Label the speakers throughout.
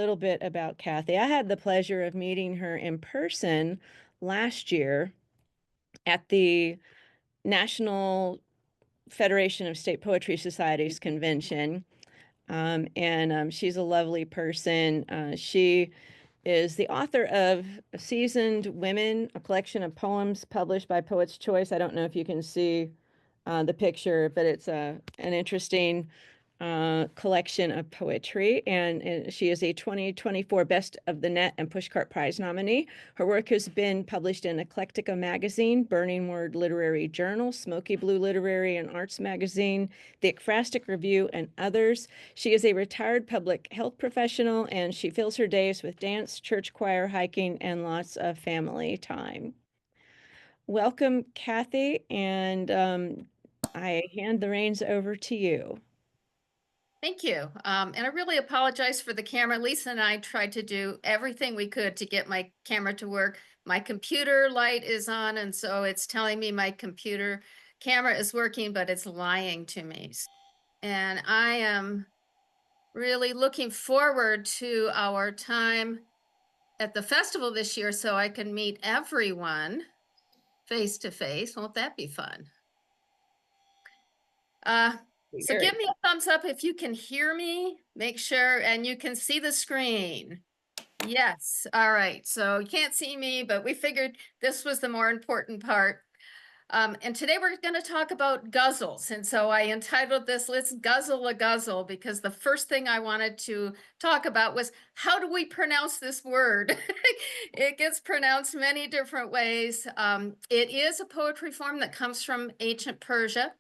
Speaker 1: little bit about Cathy. I had the pleasure of meeting her in person last year at the National Federation of State Poetry Societies convention. She's a lovely person. She is the author of Seasoned Women, a collection of poems published by Poet's Choice. I don't know if you can see the picture, but it's an interesting collection of poetry, and she is a 2024 Best of the Net and Pushcart Prize nominee. Her work has been published in Eclectica Magazine, Burning Word Literary Journal, Smoky Blue Literary and Arts Magazine, The Ekphrastic Review, and others. She is a retired public health professional, and she fills her days with dance, church choir, hiking, and lots of family time. Welcome, Cathy, and I hand the reins over to you.
Speaker 2: Thank you. And I really apologize for the camera. Lisa and I tried to do everything we could to get my camera to work. My computer light is on, and so it's telling me my computer camera is working, but it's lying to me. And I am really looking forward to our time at the festival this year so I can meet everyone face to face. Won't that be fun? So give me a thumbs up if you can hear me. Make sure, and you can see the screen. Yes. All right. So you can't see me, but we figured this was the more important part. And today we're going to talk about guzzles. And so I entitled this, Let's Guzzle a Guzzle, because the first thing I wanted to talk about was how do we pronounce this word? It gets pronounced many different ways. It is a poetry form that comes from ancient Persia.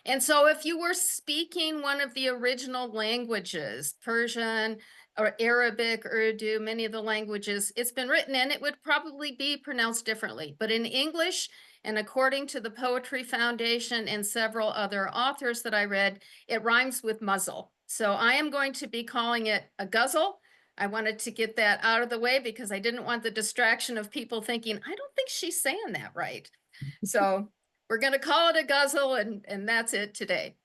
Speaker 2: And so if you were speaking one of the original languages, Persian or Arabic, Urdu, many of the languages, it's been written in, it would probably be pronounced differently. But in English, and according to the Poetry Foundation and several other authors that I read, it rhymes with muzzle. So I am going to be calling it a guzzle. I wanted to get that out of the way because I didn't want the distraction of people thinking, I don't think she's saying that right. So we're going to call it a guzzle, and that's it today.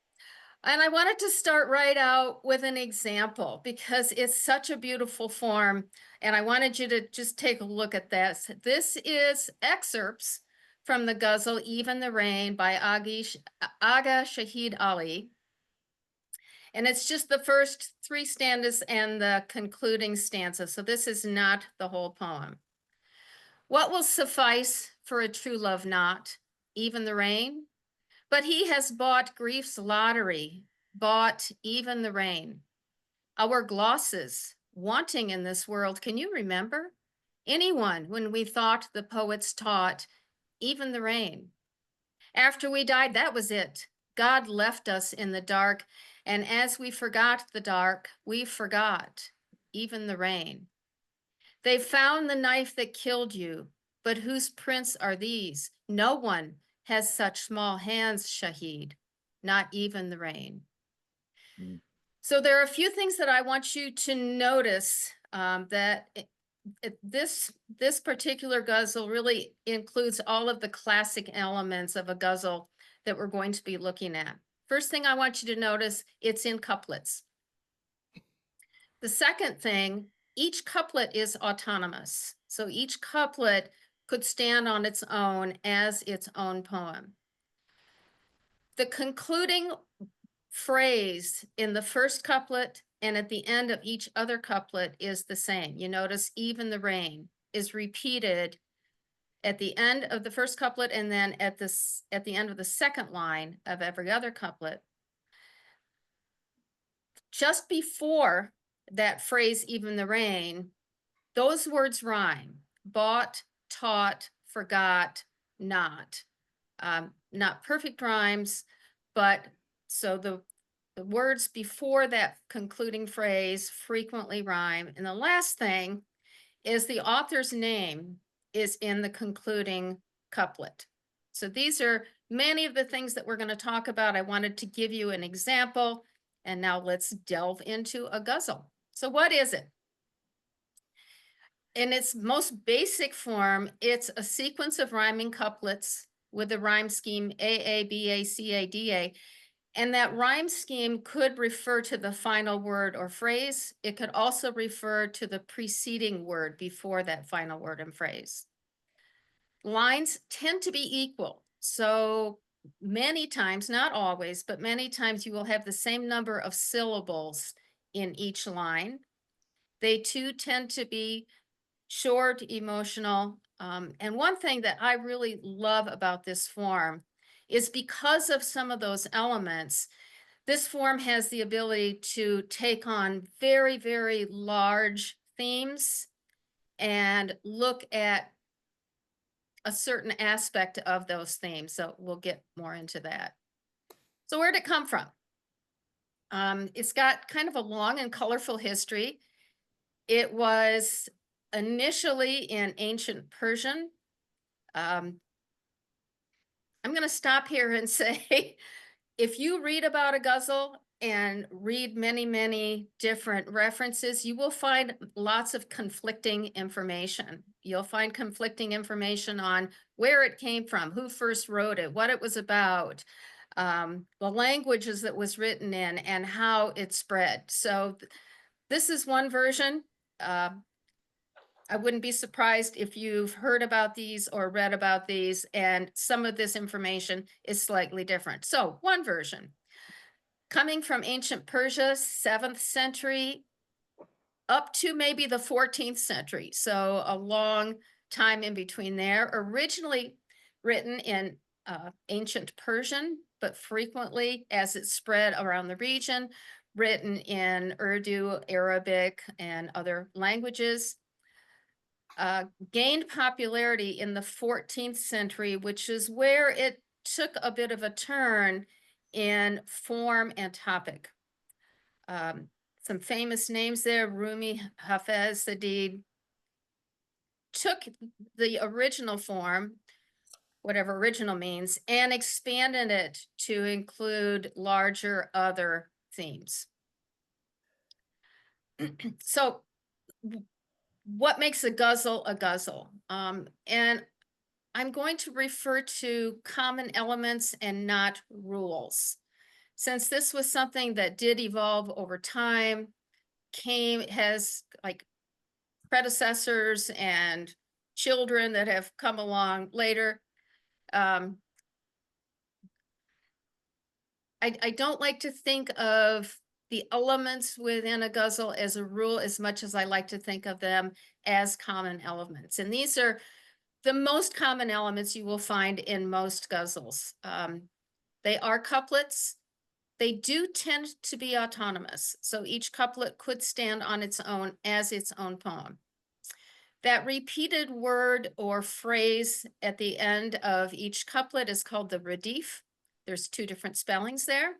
Speaker 2: And I wanted to start right out with an example because it's such a beautiful form. And I wanted you to just take a look at this. This is excerpts from the Guzzle, Even the Rain by Aga Shahid Ali. And it's just the first three stanzas and the concluding stanza. So this is not the whole poem. What will suffice for a true love not? Even the rain? But he has bought grief's lottery, bought even the rain. Our glosses, wanting in this world, can you remember? Anyone when we thought the poets taught, even the rain. After we died, that was it. God left us in the dark, and as we forgot the dark, we forgot even the rain. They found the knife that killed you, but whose prints are these? No one has such small hands, Shahid, not even the rain. So there are a few things that I want you to notice this particular guzzle really includes all of the classic elements of a guzzle that we're going to be looking at. First thing I want you to notice, it's in couplets. The second thing, each couplet is autonomous. So each couplet could stand on its own as its own poem. The concluding phrase in the first couplet and at the end of each other couplet is the same. You notice even the rain is repeated at the end of the first couplet and then at the end of the second line of every other couplet. Just before that phrase, even the rain, those words rhyme. Bought, taught, forgot, not. Not perfect rhymes, but so the words before that concluding phrase frequently rhyme. And the last thing is the author's name is in the concluding couplet. So these are many of the things that we're going to talk about. I wanted to give you an example, and now let's delve into a guzzle. So what is it? In its most basic form, it's a sequence of rhyming couplets with the rhyme scheme A, B, A, C, A, D, A. And that rhyme scheme could refer to the final word or phrase. It could also refer to the preceding word before that final word and phrase. Lines tend to be equal. So many times, not always, but many times you will have the same number of syllables in each line. They too tend to be short, emotional. And one thing that I really love about this form is because of some of those elements, this form has the ability to take on very, very large themes and look at a certain aspect of those themes. So we'll get more into that. So where'd it come from? It's got kind of a long and colorful history. It was initially in ancient Persian. I'm going to stop here and say, if you read about a guzzle and read many, many different references, you will find lots of conflicting information. You'll find conflicting information on where it came from, who first wrote it, what it was about, the languages that was written in, and how it spread. So this is one version. I wouldn't be surprised if you've heard about these or read about these, and some of this information is slightly different. So one version. Coming from ancient Persia, 7th century, up to maybe the 14th century. So a long time in between there. Originally written in ancient Persian, but frequently as it spread around the region, written in Urdu, Arabic, and other languages. Gained popularity in the 14th century, which is where it took a bit of a turn in form and topic. Some famous names there: Rumi, Hafez, Sadid, took the original form, whatever original means, and expanded it to include larger other themes. So what makes a guzzle a guzzle? And I'm going to refer to common elements and not rules. Since this was something that did evolve over time, has like predecessors and children that have come along later. I don't like to think of the elements within a guzzle as a rule as much as I like to think of them as common elements. And these are the most common elements you will find in most guzzles. They are couplets. They do tend to be autonomous. So each couplet could stand on its own as its own poem. That repeated word or phrase at the end of each couplet is called the redif. There's 2 different spellings there.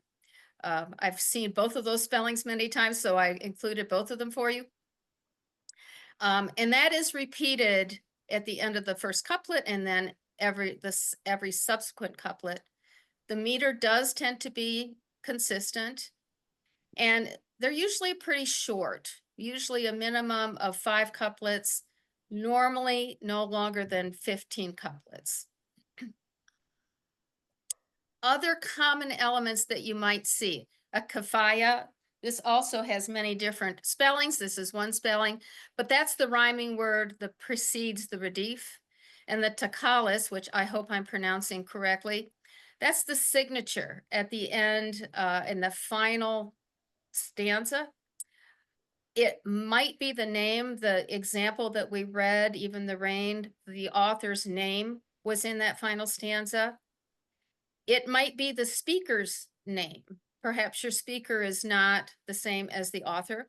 Speaker 2: I've seen both of those spellings many times, so I included both of them for you. And that is repeated at the end of the first couplet and then every subsequent couplet. The meter does tend to be consistent, and they're usually pretty short, usually a minimum of 5 couplets, normally no longer than 15 couplets. Other common elements that you might see: a kafaya. This also has many different spellings. This is one spelling, but that's the rhyming word that precedes the redif. And the takalis, which I hope I'm pronouncing correctly, that's the signature at the end in the final stanza. It might be the name, the example that we read, Even the Rain, the author's name was in that final stanza. It might be the speaker's name. Perhaps your speaker is not the same as the author.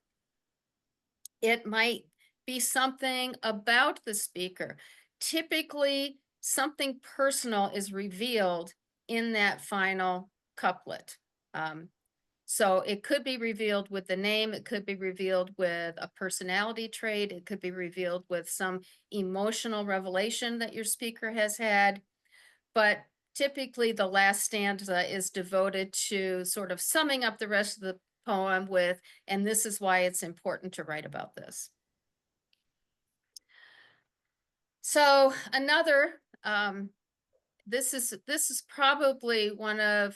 Speaker 2: It might be something about the speaker. Typically, something personal is revealed in that final couplet. So it could be revealed with the name, it could be revealed with a personality trait, it could be revealed with some emotional revelation that your speaker has had. But typically the last stanza is devoted to sort of summing up the rest of the poem with, and this is why it's important to write about this. So another, this is probably one of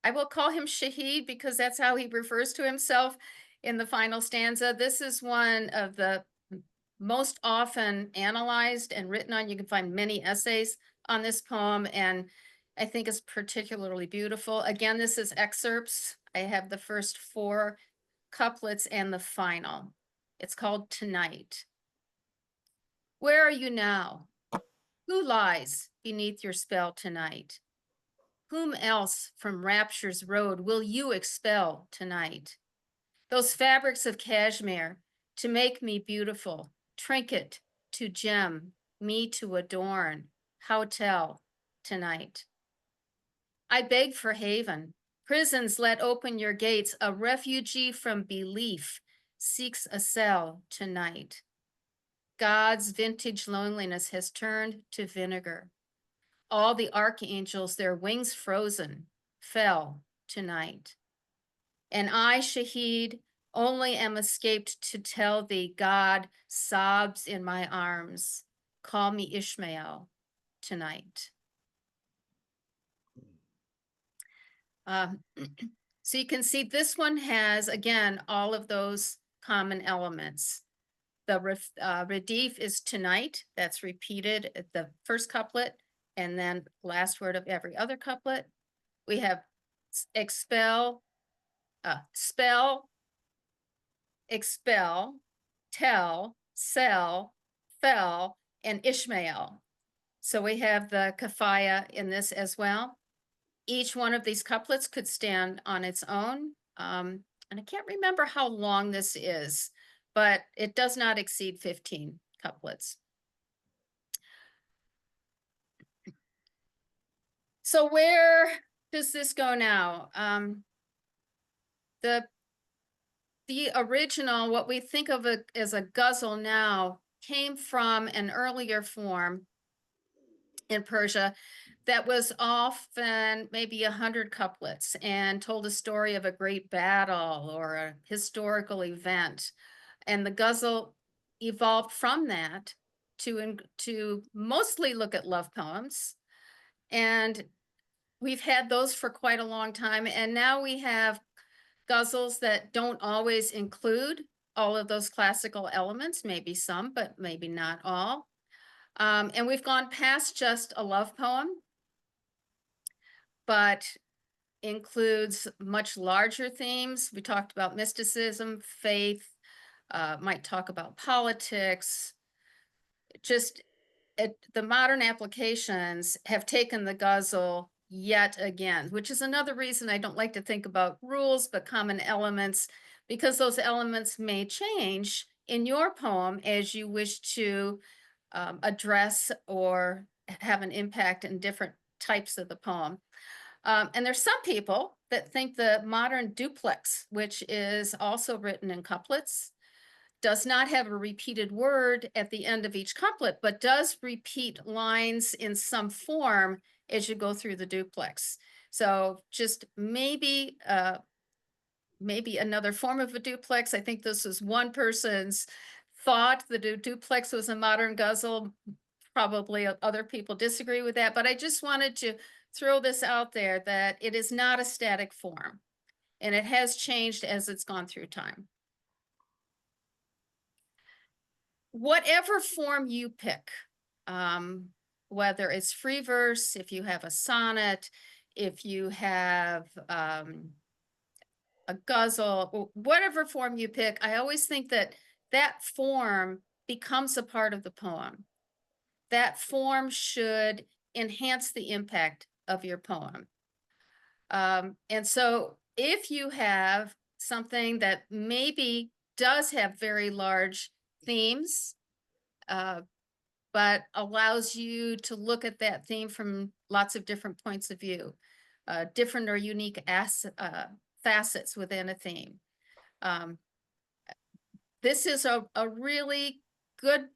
Speaker 2: I will call him Shahid because that's how he refers to himself in the final stanza. This is one of the most often analyzed and written on. You can find many essays on this poem, and I think it's particularly beautiful. Again, this is excerpts. I have the first 4 couplets and the final. It's called Tonight. Where are you now? Who lies beneath your spell tonight? Whom else from rapture's road will you expel tonight? Those fabrics of cashmere to make me beautiful, trinket to gem, me to adorn, how tell tonight? I beg for haven. Prisons let open your gates. A refugee from belief seeks a cell tonight. God's vintage loneliness has turned to vinegar. All the archangels, their wings frozen, fell tonight. And I, Shahid, only am escaped to tell thee God sobs in my arms. Call me Ishmael tonight. So you can see this one has, again, all of those common elements. The redif is tonight. That's repeated at the first couplet and then last word of every other couplet. We have expel, spell, expel, tell, sell, fell, and Ishmael. So we have the kafaya in this as well. Each one of these couplets could stand on its own. And I can't remember how long this is, but it does not exceed 15 couplets. So where does this go now? The original, what we think of it as a ghazal now, came from an earlier form in Persia that was often maybe 100 couplets and told a story of a great battle or a historical event. And the ghazal evolved from that to mostly look at love poems. And we've had those for quite a long time. And now we have ghazals that don't always include all of those classical elements, maybe some, but maybe not all. And we've gone past just a love poem, but includes much larger themes. We talked about mysticism, faith, might talk about politics. Just the modern applications have taken the ghazal yet again, which is another reason I don't like to think about rules, but common elements, because those elements may change in your poem as you wish to address or have an impact in different types of the poem. And there's some people that think the modern duplex, which is also written in couplets, does not have a repeated word at the end of each couplet, but does repeat lines in some form as you go through the duplex. So just maybe another form of a duplex. I think this was one person's thought that a duplex was a modern ghazal. Probably other people disagree with that, but I just wanted to throw this out there that it is not a static form and it has changed as it's gone through time. Whatever form you pick, whether it's free verse, if you have a sonnet, if you have a ghazal, whatever form you pick, I always think that that form becomes a part of the poem. That form should enhance the impact of your poem. And so if you have something that maybe does have very large themes, but allows you to look at that theme from lots of different points of view, different or unique facets within a theme. This is a really good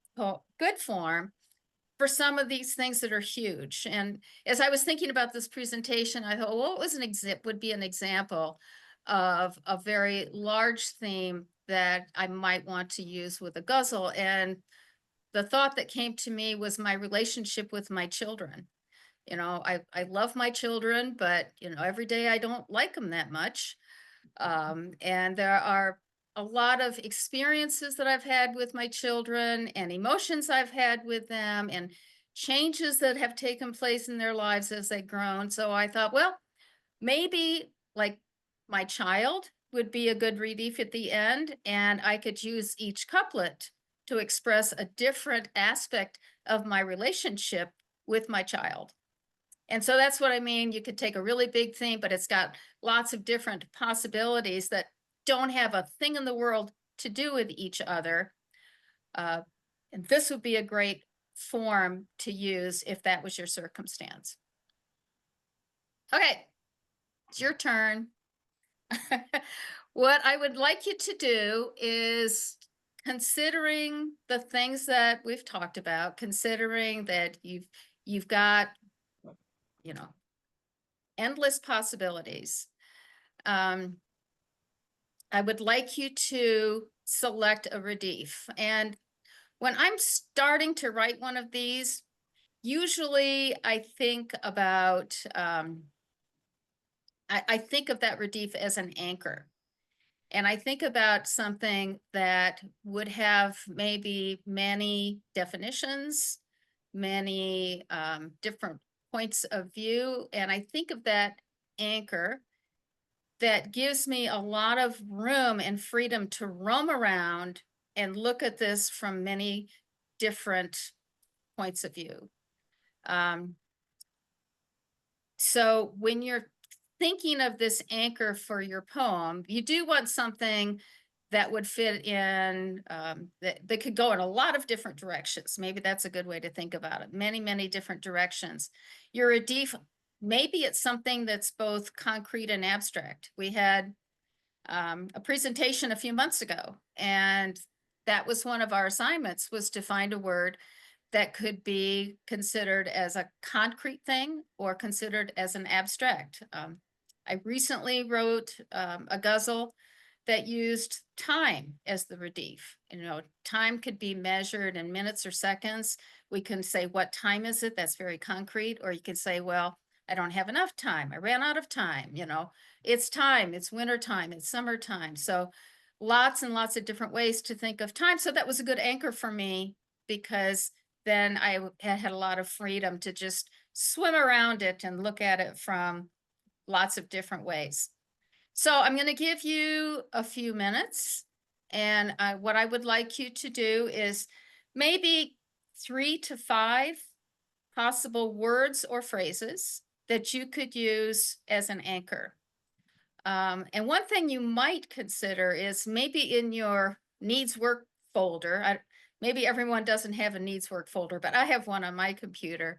Speaker 2: form for some of these things that are huge. And as I was thinking about this presentation, I thought, what was would be an example of a very large theme that I might want to use with a ghazal? And the thought that came to me was my relationship with my children. You know, I love my children, but you know, every day I don't like them that much. And there are a lot of experiences that I've had with my children and emotions I've had with them and changes that have taken place in their lives as they've grown. So I thought, well, maybe like my child would be a good relief at the end, and I could use each couplet to express a different aspect of my relationship with my child. And so that's what I mean. You could take a really big theme, but it's got lots of different possibilities that don't have a thing in the world to do with each other. Uh, and this would be a great form to use if that was your circumstance. Okay, it's your turn. What I would like you to do is, considering the things that we've talked about, considering that you've got, you know, endless possibilities. I would like you to select a Radif. And when I'm starting to write one of these, usually I think about, I think of that Radif as an anchor. And I think about something that would have maybe many definitions, many different points of view. And I think of that anchor that gives me a lot of room and freedom to roam around and look at this from many different points of view. So when you're thinking of this anchor for your poem, you do want something that would fit in, that could go in a lot of different directions. Maybe that's a good way to think about it. Many, many different directions. You're a deep, maybe it's something that's both concrete and abstract. We had a presentation a few months ago, and that was one of our assignments, was to find a word that could be considered as a concrete thing or considered as an abstract. I recently wrote a Guzzle that used time as the Radif. You know, time could be measured in minutes or seconds. We can say, what time is it? That's very concrete. Or you can say, well, I don't have enough time. I ran out of time. You know, it's time, it's winter time, it's summertime. So lots and lots of different ways to think of time. So that was a good anchor for me, because then I had a lot of freedom to just swim around it and look at it from lots of different ways. So I'm going to give you a few minutes, and what I would like you to do is maybe 3 to 5 possible words or phrases that you could use as an anchor. And one thing you might consider is maybe in your needs work folder. Maybe everyone doesn't have a needs work folder, but I have one on my computer.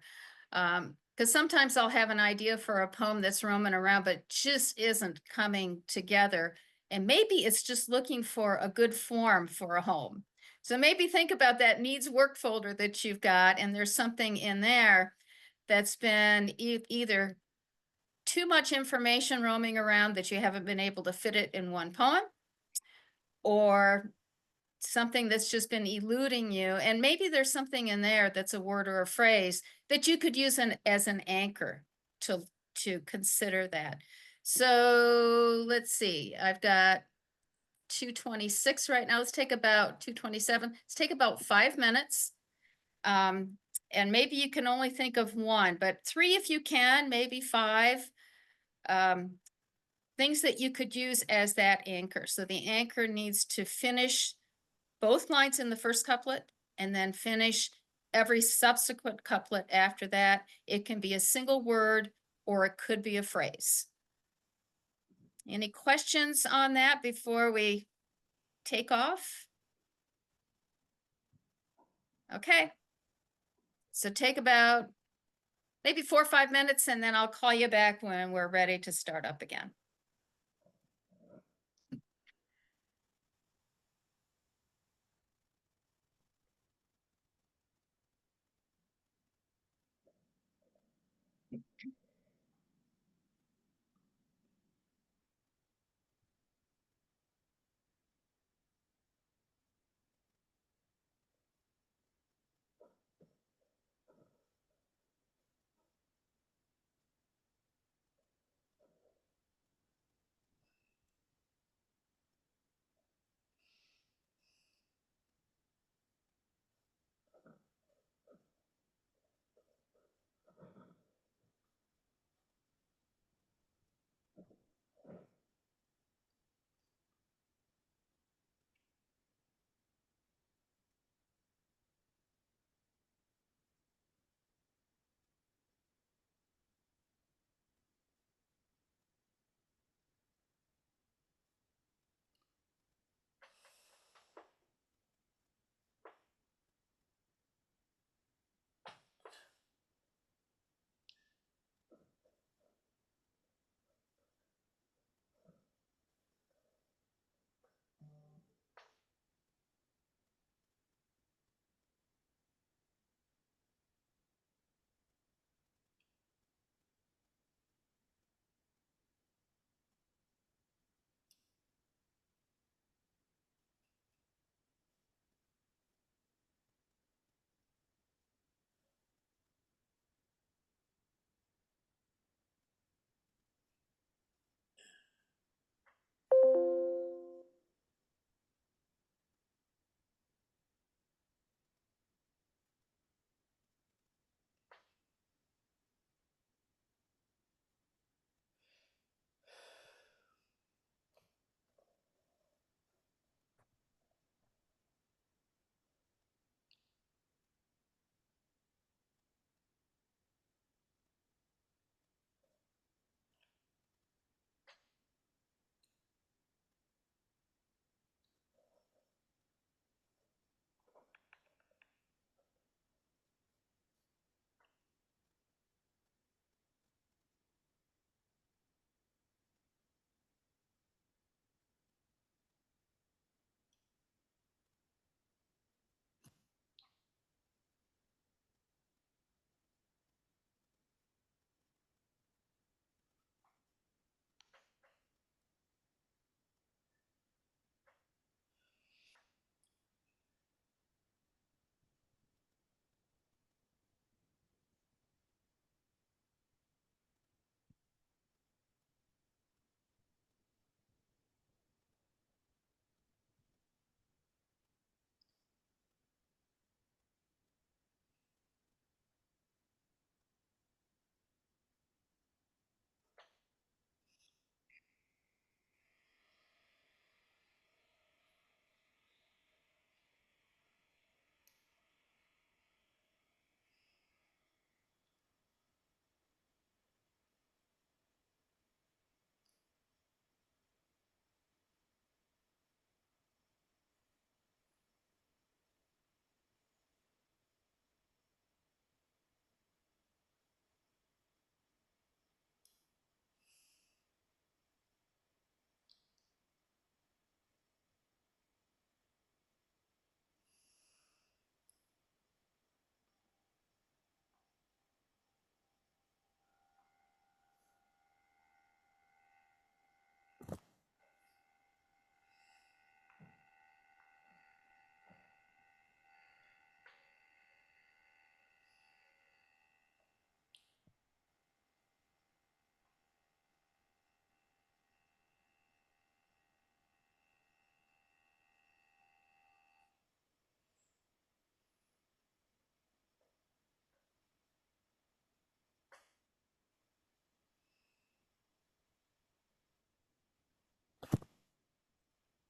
Speaker 2: Because sometimes I'll have an idea for a poem that's roaming around, but just isn't coming together. And maybe it's just looking for a good form for a home. So maybe think about that needs work folder that you've got, and there's something in there that's been either too much information roaming around that you haven't been able to fit it in one poem, or something that's just been eluding you. And maybe there's something in there that's a word or a phrase that you could use as an anchor to consider that. So let's see, I've got 2:26 right now. Let's take about 2:27. Let's take about 5 minutes. And maybe you can only think of one, but 3 if you can, maybe 5. Things that you could use as that anchor. So the anchor needs to finish both lines in the first couplet and then finish every subsequent couplet after that. It can be a single word or it could be a phrase. Any questions on that before we take off? Okay. So take about maybe 4 or 5 minutes, and then I'll call you back when we're ready to start up again.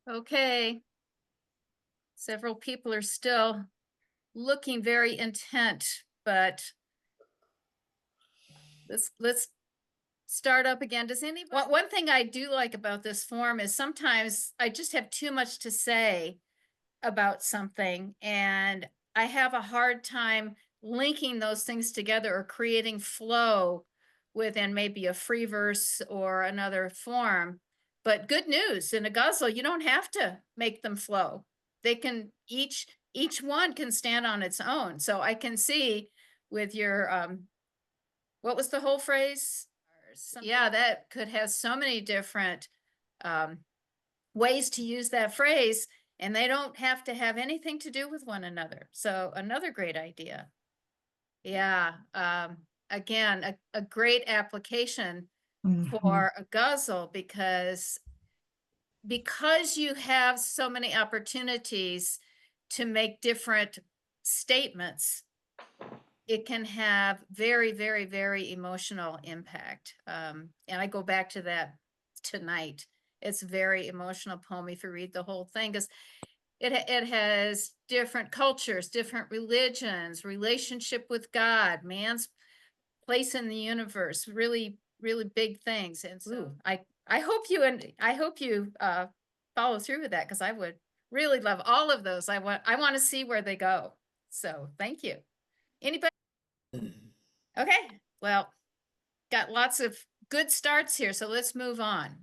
Speaker 2: Okay. Several people are still looking very intent, but let's start up again. Does anyone, one thing I do like about this form is sometimes I just have too much to say about something and I have a hard time linking those things together or creating flow within maybe a free verse or another form. But good news, in a guzzle, you don't have to make them flow. They can each one can stand on its own. So I can see with your what was the whole phrase? Yeah, that could have so many different um ways to use that phrase, and they don't have to have anything to do with one another. So another great idea. Yeah, again, a great application for a guzzle because you have so many opportunities to make different statements, it can have very, very, very emotional impact. And I go back to that tonight. It's a very emotional poem if you read the whole thing, because it has different cultures, different religions, relationship with God, man's place in the universe, really, really big things. And so I hope you follow through with that, because I would really love all of those. I want to see where they go. So thank you. Anybody? Okay, well, got lots of good starts here, so let's move on.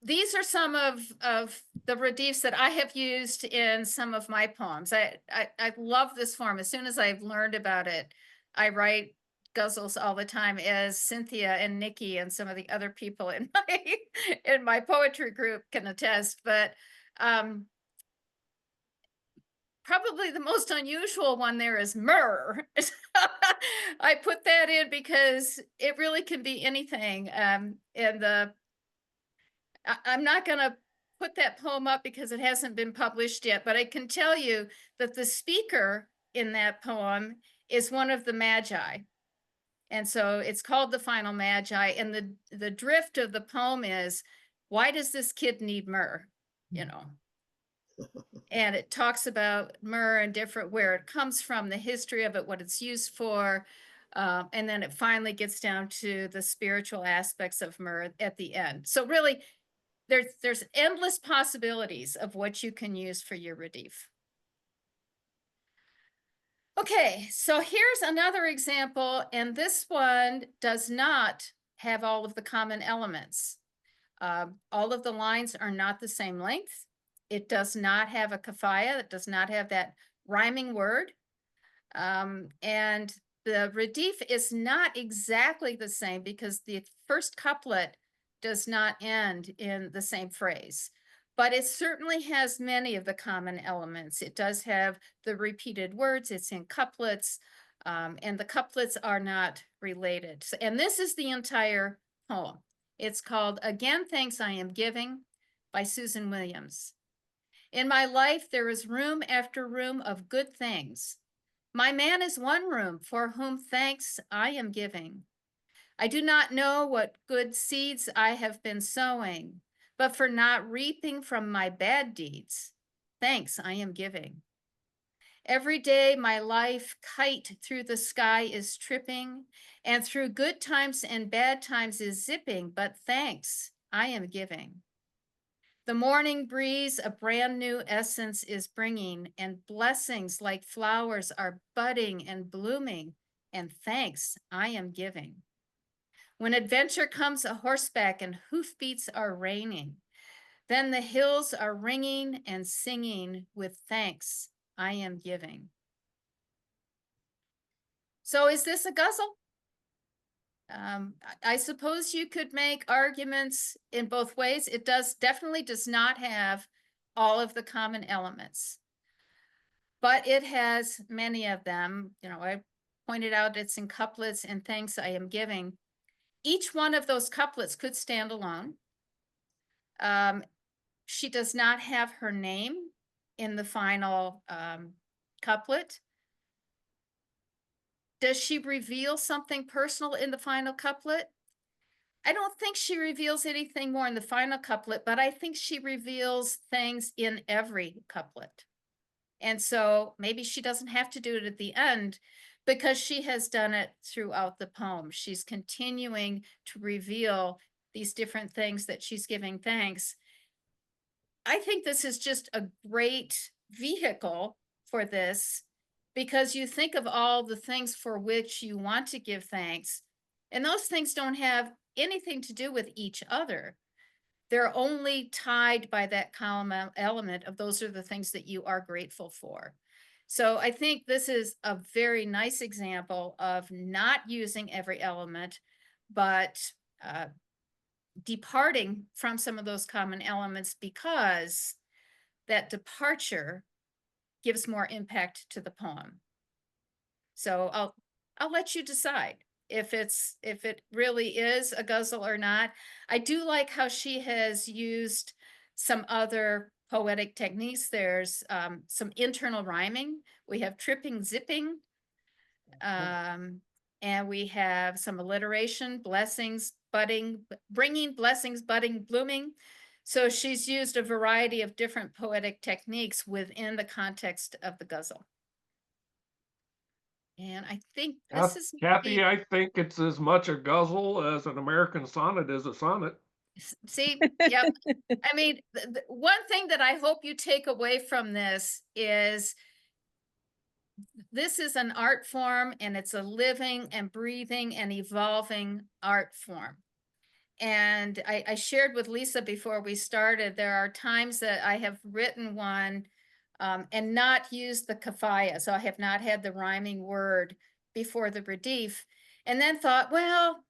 Speaker 2: These are some of the reliefs that I have used in some of my poems. I love this form. As soon as I've learned about it, I write guzzles all the time, as Cynthia and Nikki and some of the other people in my poetry group can attest. But probably the most unusual one there is myrrh. I put that in because it really can be anything. And I'm not going to put that poem up because it hasn't been published yet, but I can tell you that the speaker in that poem is one of the Magi. And so it's called The Final Magi. And the drift of the poem is, why does this kid need myrrh? You know, and it talks about myrrh and different, where it comes from, the history of it, what it's used for. And then it finally gets down to the spiritual aspects of myrrh at the end. So really, there's endless possibilities of what you can use for your relief. Okay, so here's another example, and this one does not have all of the common elements. All of the lines are not the same length. It does not have a kafaya. It does not have that rhyming word. And the redif is not exactly the same because the first couplet does not end in the same phrase, but it certainly has many of the common elements. It does have the repeated words, it's in couplets, and the couplets are not related. And this is the entire poem. It's called Again Thanks I Am Giving by Susan Williams. In my life, there is room after room of good things. My man is one room for whom thanks I am giving. I do not know what good seeds I have been sowing, but for not reaping from my bad deeds, thanks I am giving. Every day my life kite through the sky is tripping, and through good times and bad times is zipping, but thanks I am giving. The morning breeze a brand new essence is bringing, and blessings like flowers are budding and blooming, and thanks I am giving. When adventure comes a horseback and hoofbeats are raining, then the hills are ringing and singing with thanks I am giving. So is this a guzzle? I suppose you could make arguments in both ways. It definitely does not have all of the common elements, but it has many of them. You know, I pointed out it's in couplets and thanks I am giving. Each one of those couplets could stand alone. She does not have her name in the final couplet. Does she reveal something personal in the final couplet? I don't think she reveals anything more in the final couplet, but I think she reveals things in every couplet. And so maybe she doesn't have to do it at the end because she has done it throughout the poem. She's continuing to reveal these different things that she's giving thanks. I think this is just a great vehicle for this because you think of all the things for which you want to give thanks, and those things don't have anything to do with each other. They're only tied by that common element of those are the things that you are grateful for. So I think this is a very nice example of not using every element, but departing from some of those common elements because that departure gives more impact to the poem. So I'll let you decide if it really is a guzzle or not. I do like how she has used some other poetic techniques. There's some internal rhyming. We have tripping, zipping, and we have some alliteration, blessings, budding, bringing, blessings, budding, blooming. So she's used a variety of different poetic techniques within the context of the guzzle. And I think this is
Speaker 3: Kathy, I think it's as much a guzzle as an American sonnet is a sonnet.
Speaker 2: see, yep. I mean, the one thing that I hope you take away from this is this is an art form and it's a living and breathing and evolving art form. And I shared with Lisa before we started, there are times that I have written one and not used the kafaya. So I have not had the rhyming word before the redif. And then thought, well,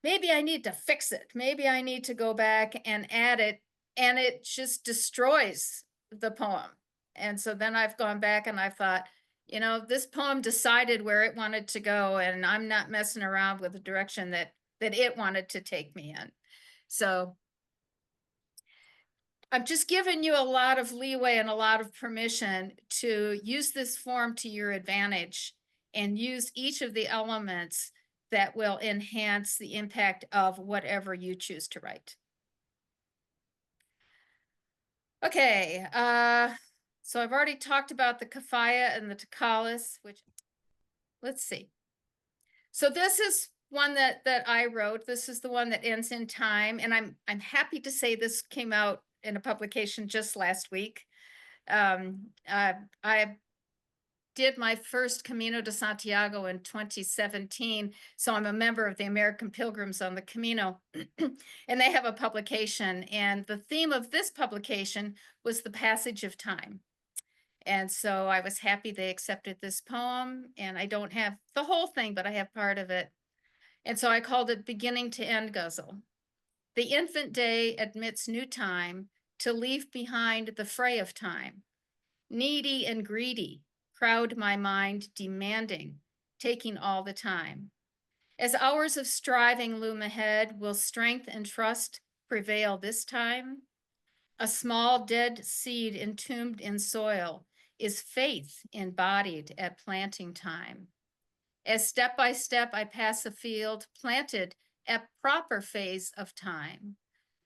Speaker 2: maybe I need to fix it. Maybe I need to go back and add it. And it just destroys the poem. And so then I've gone back and I thought, you know, this poem decided where it wanted to go, and I'm not messing around with the direction that it wanted to take me in. So I'm just giving you a lot of leeway and a lot of permission to use this form to your advantage and use each of the elements that will enhance the impact of whatever you choose to write. Okay, so I've already talked about the kafaya and the takalis, which let's see. So this is one that I wrote. This is the one that ends in time, and I'm happy to say this came out in a publication just last week. I did my first Camino de Santiago in 2017, so I'm a member of the American Pilgrims on the Camino, and they have a publication, and the theme of this publication was the passage of time. And so I was happy they accepted this poem, and I don't have the whole thing, but I have part of it. And so I called it Beginning to End Guzzle. The infant day admits new time to leave behind the fray of time. Needy and greedy crowd my mind, demanding, taking all the time. As hours of striving loom ahead, will strength and trust prevail this time? A small dead seed entombed in soil is faith embodied at planting time. As step by step I pass a field planted at proper phase of time,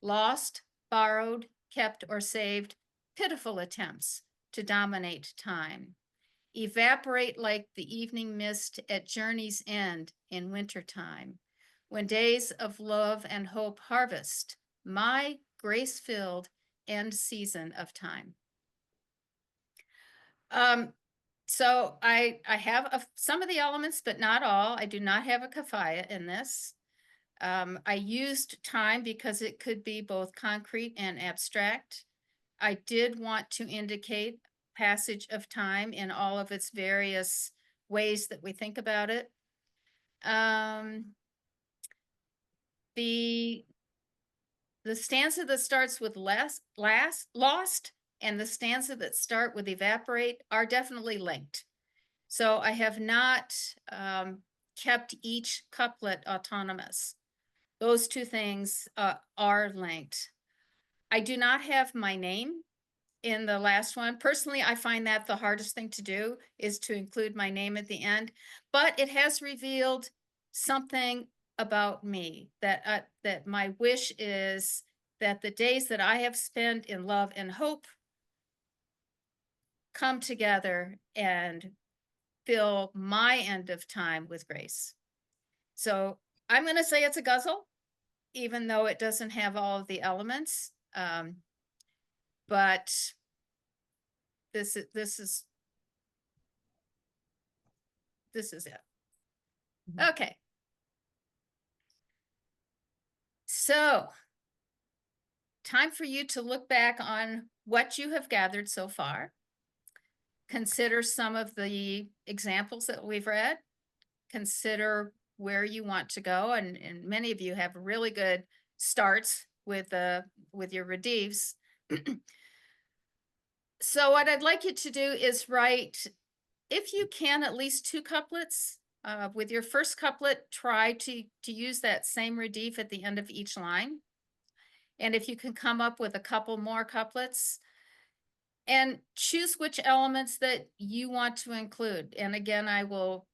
Speaker 2: lost, borrowed, kept, or saved, pitiful attempts to dominate time, evaporate like the evening mist at journey's end in wintertime, when days of love and hope harvest my grace-filled end season of time. So I have some of the elements, but not all. I do not have a kafaya in this. I used time because it could be both concrete and abstract. I did want to indicate passage of time in all of its various ways that we think about it. The stanza that starts with lost and the stanza that start with evaporate are definitely linked. So I have not kept each couplet autonomous. Those two things are linked. I do not have my name in the last one. Personally, I find that the hardest thing to do is to include my name at the end, but it has revealed something about me, that my wish is that the days that I have spent in love and hope come together and fill my end of time with grace. So I'm going to say it's a guzzle, even though it doesn't have all of the elements. But this is it.
Speaker 1: Mhm.
Speaker 2: Okay. So time for you to look back on what you have gathered so far. Consider some of the examples that we've read. Consider where you want to go. And many of you have really good starts with your Redives. So what I'd like you to do is write, if you can, at least 2 couplets. With your first couplet, try to use that same Rediv at the end of each line. And if you can come up with a couple more couplets, and choose which elements that you want to include. And again, I will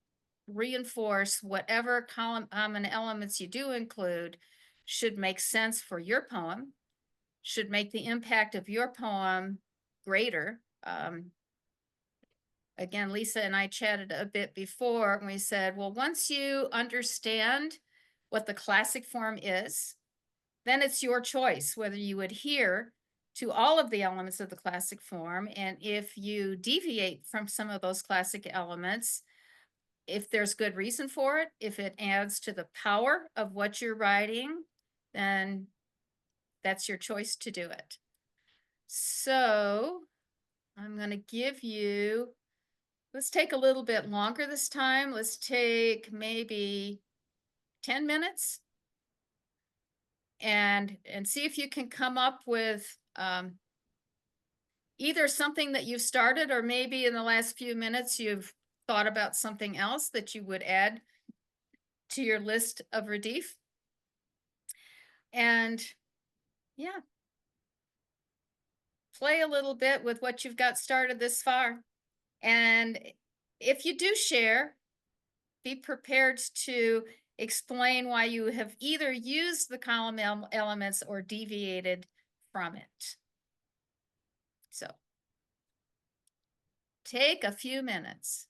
Speaker 2: reinforce whatever common elements you do include should make sense for your poem, should make the impact of your poem greater. Again, Lisa and I chatted a bit before, and we said, well, once you understand what the classic form is, then it's your choice whether you adhere to all of the elements of the classic form. And if you deviate from some of those classic elements, if there's good reason for it, if it adds to the power of what you're writing, then that's your choice to do it. So I'm going to give you, let's take a little bit longer this time. Let's take maybe 10 minutes and see if you can come up with either something that you've started, or maybe in the last few minutes you've thought about something else that you would add to your list of Rediv. And yeah, play a little bit with what you've got started this far. And if you do share, be prepared to explain why you have either used the column elements or deviated from it. So take a few minutes.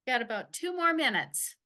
Speaker 2: Got about 2 more minutes.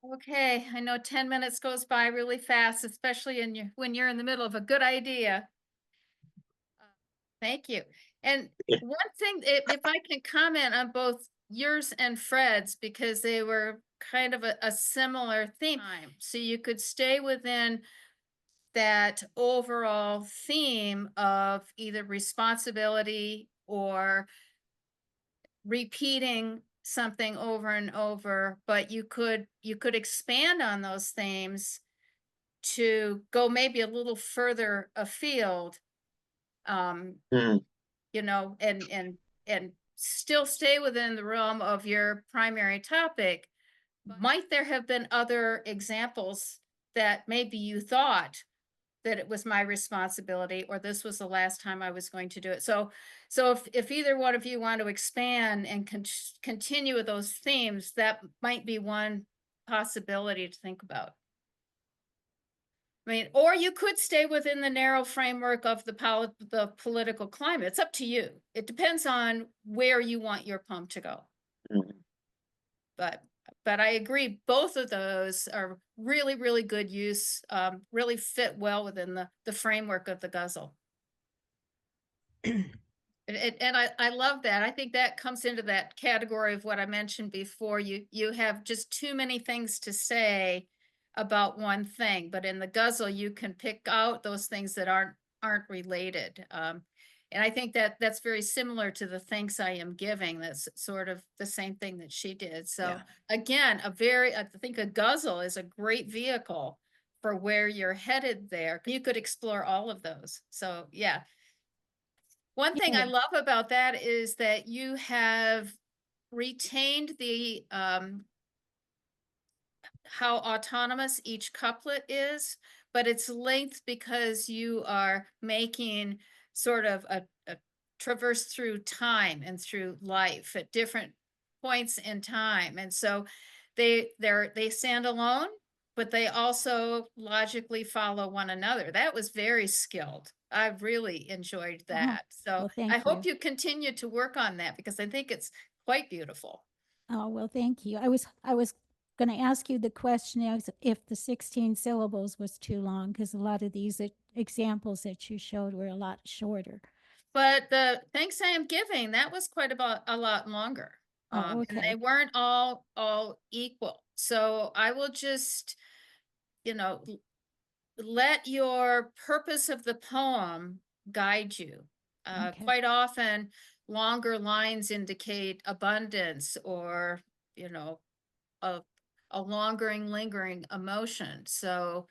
Speaker 2: Okay, I know 10 minutes goes by really fast, especially when you're in the middle of a good idea. Thank you. And one thing, if I can comment on both yours and Fred's, because they were kind of a similar theme. So you could stay within that overall theme of either responsibility or repeating something over and over, but you could expand on those themes to go maybe a little further afield,
Speaker 4: Mm.
Speaker 2: you know, and still stay within the realm of your primary topic. Might there have been other examples that maybe you thought that it was my responsibility, or this was the last time I was going to do it? So if either one of you want to expand and continue with those themes, that might be one possibility to think about. I mean, or you could stay within the narrow framework of the political climate. It's up to you. It depends on where you want your poem to go.
Speaker 4: Mhm.
Speaker 2: But I agree, both of those are really, really good use, really fit well within the framework of the Guzzle. And I love that. I think that comes into that category of what I mentioned before. You have just too many things to say about one thing, but in the Guzzle, you can pick out those things that aren't related. And I think that that's very similar to the Thanks I Am Giving. That's sort of the same thing that she did. So
Speaker 1: Yeah.
Speaker 2: again, I think a Guzzle is a great vehicle for where you're headed there. You could explore all of those. So yeah. One thing I love about that is that you have retained the how autonomous each couplet is, but it's length because you are making sort of a traverse through time and through life at different points in time. And so they stand alone, but they also logically follow one another. That was very skilled. I really enjoyed that. So
Speaker 5: Well, thank
Speaker 2: I hope
Speaker 5: you.
Speaker 2: you continue to work on that because I think it's quite beautiful.
Speaker 5: Oh, well, thank you. I was going to ask you the question is if the 16 syllables was too long, because a lot of these examples that you showed were a lot shorter.
Speaker 2: But the Thanks I Am Giving, that was quite about a lot longer.
Speaker 5: Oh,
Speaker 2: And
Speaker 5: okay.
Speaker 2: they weren't all equal. So I will just, you know, let your purpose of the poem guide you.
Speaker 5: Okay.
Speaker 2: Quite often, longer lines indicate abundance or, you know, a lingering emotion. So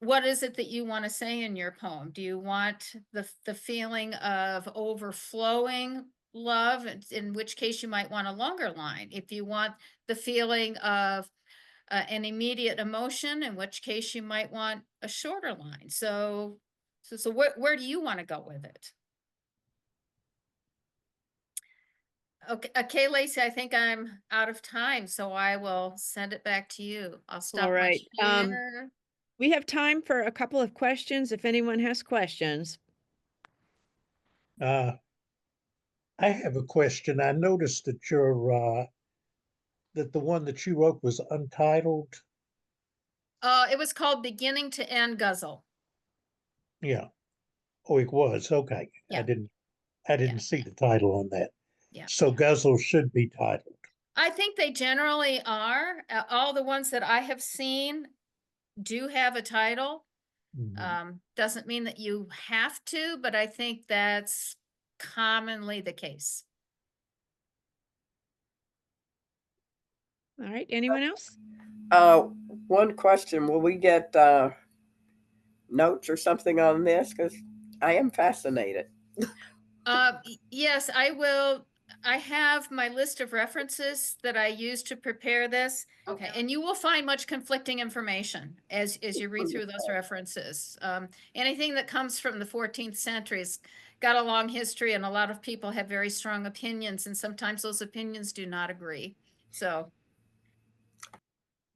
Speaker 2: what is it that you want to say in your poem? Do you want the feeling of overflowing love, in which case you might want a longer line. If you want the feeling of an immediate emotion, in which case you might want a shorter line. So where do you want to go with it? Okay, Lacey, I think I'm out of time, so I will send it back to you. I'll stop my
Speaker 1: right.
Speaker 2: share.
Speaker 1: We have time for a couple of questions if anyone has questions.
Speaker 4: I have a question. I noticed that that the one that you wrote was untitled.
Speaker 2: It was called Beginning to End Guzzle.
Speaker 4: Yeah. Oh, it was. Okay.
Speaker 2: Yeah.
Speaker 4: I didn't see the title on that.
Speaker 2: Yeah.
Speaker 4: So Guzzle should be titled.
Speaker 2: I think they generally are. All the ones that I have seen do have a title. Doesn't mean that you have to, but I think that's commonly the case.
Speaker 1: All right, anyone else?
Speaker 6: One question, will we get notes or something on this? Because I am fascinated.
Speaker 2: Yes, I will. I have my list of references that I used to prepare this. Okay. And you will find much conflicting information as you read through those references. Anything that comes from the 14th century's got a long history, and a lot of people have very strong opinions, and sometimes those opinions do not agree. So.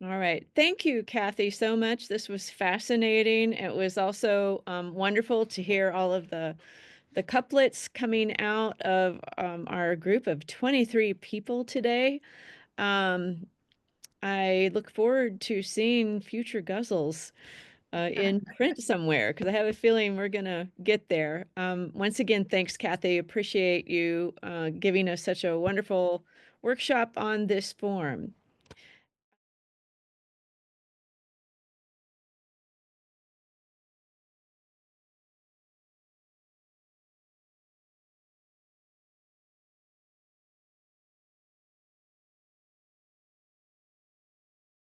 Speaker 1: All right. Thank you, Cathy, so much. This was fascinating. It was also wonderful to hear all of the couplets coming out of our group of 23 people today. I look forward to seeing future Guzzles in print somewhere, because I have a feeling we're going to get there. Once again, thanks, Cathy. Appreciate you giving us such a wonderful workshop on this form.